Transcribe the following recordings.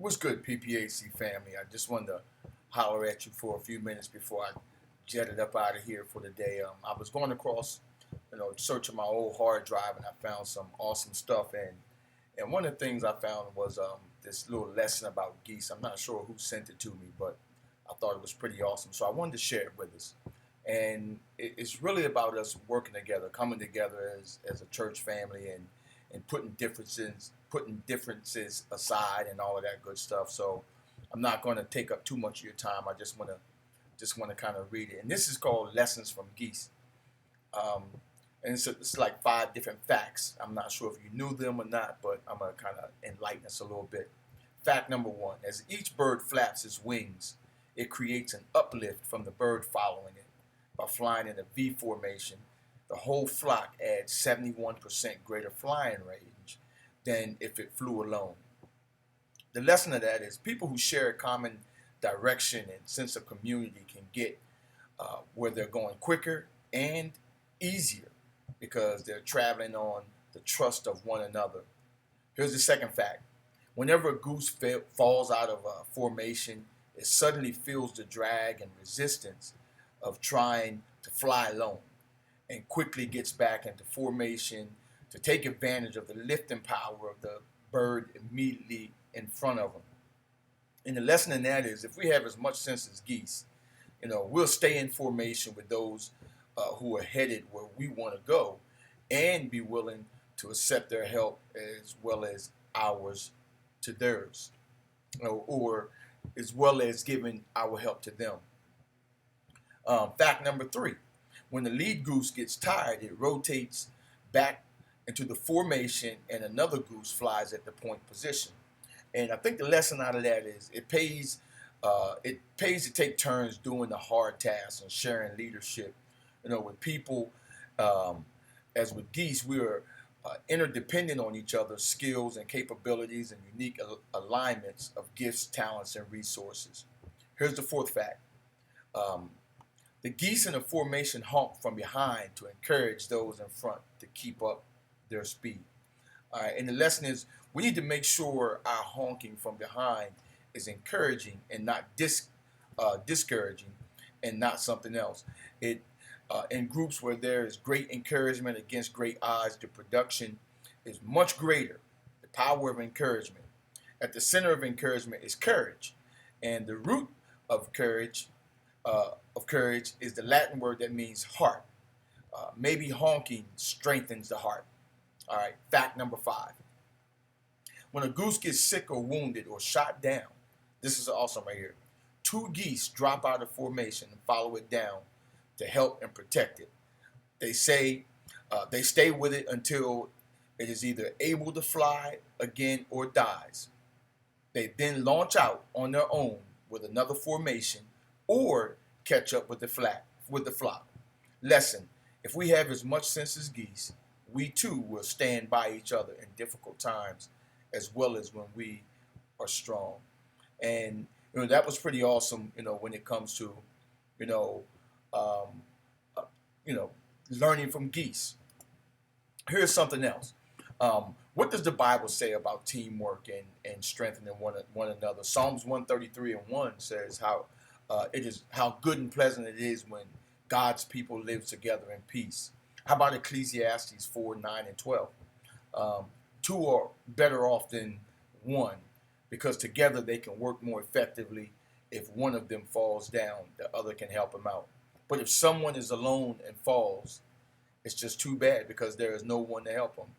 What's good, PPHC family? I just wanted to holler at you for a few minutes before I jetted up out of here for the day. I was going across, searching my old hard drive, and I found some awesome stuff. And one of the things I found was this little lesson about geese. I'm not sure who sent it to me, but I thought it was pretty awesome. So I wanted to share it with us. And it's really about us working together, coming together as a church family, and putting differences aside and all of that good stuff. So I'm not going to take up too much of your time. I just want to kind of read it. And this is called Lessons from Geese. Um, and it's like 5 different facts. I'm not sure if you knew them or not, but I'm going to kind of enlighten us a little bit. Fact number 1: as each bird flaps its wings, it creates an uplift from the bird following it. By flying in a V formation, the whole flock adds 71% greater flying range than if it flew alone. The lesson of that is people who share a common direction and sense of community can get where they're going quicker and easier because they're traveling on the trust of one another. Here's the second fact. Whenever a goose falls out of a formation, it suddenly feels the drag and resistance of trying to fly alone and quickly gets back into formation to take advantage of the lifting power of the bird immediately in front of them. And the lesson in that is if we have as much sense as geese, we'll stay in formation with those who are headed where we want to go and be willing to accept their help as well as ours to theirs, or as well as giving our help to them. Fact number 3: when the lead goose gets tired, it rotates back into the formation and another goose flies at the point position. And I think the lesson out of that is it pays to take turns doing the hard tasks and sharing leadership, with people. Um, as with geese, we are interdependent on each other's skills and capabilities and unique alignments of gifts, talents, and resources. Here's the fourth fact. Um, the geese in a formation honk from behind to encourage those in front to keep up their speed. All right, and the lesson is we need to make sure our honking from behind is encouraging and not discouraging, and not something else. It In groups where there is great encouragement against great odds, the production is much greater. The power of encouragement. At the center of encouragement is courage, and the root of courage is the Latin word that means heart. Maybe honking strengthens the heart. All right, fact number 5. When a goose gets sick or wounded or shot down, this is awesome right here. 2 geese drop out of formation and follow it down to help and protect it. They say they stay with it until it is either able to fly again or dies. They then launch out on their own with another formation or catch up with the flock. Lesson: if we have as much sense as geese, we too will stand by each other in difficult times as well as when we are strong. And that was pretty awesome, when it comes to, you know, um, uh, you know, learning from geese. Here's something else. What does the Bible say about teamwork and strengthening one another? Psalms 133:1 says how good and pleasant it is when God's people live together in peace. How about Ecclesiastes 4:9 and 12? Um, Two are better off than one because together they can work more effectively. If one of them falls down, the other can help him out. But if someone is alone and falls, it's just too bad because there is no one to help them.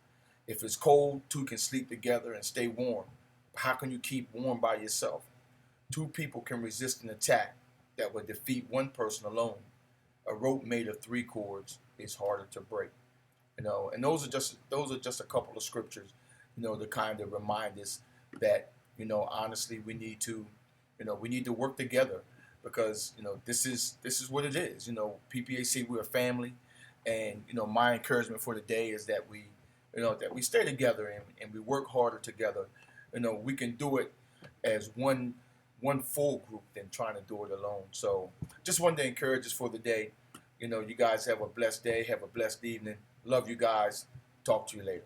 If it's cold, 2 can sleep together and stay warm. How can you keep warm by yourself? 2 people can resist an attack that would defeat one person alone. A rope made of 3 cords is harder to break. And those are just a couple of scriptures, to kind of remind us that, honestly, we need to work together because this is what it is. PPAC, we're a family, and my encouragement for the day is that we stay together and we work harder together. We can do it as one full group than trying to do it alone. So just wanted to encourage us for the day. You guys have a blessed day, have a blessed evening. Love you guys. Talk to you later.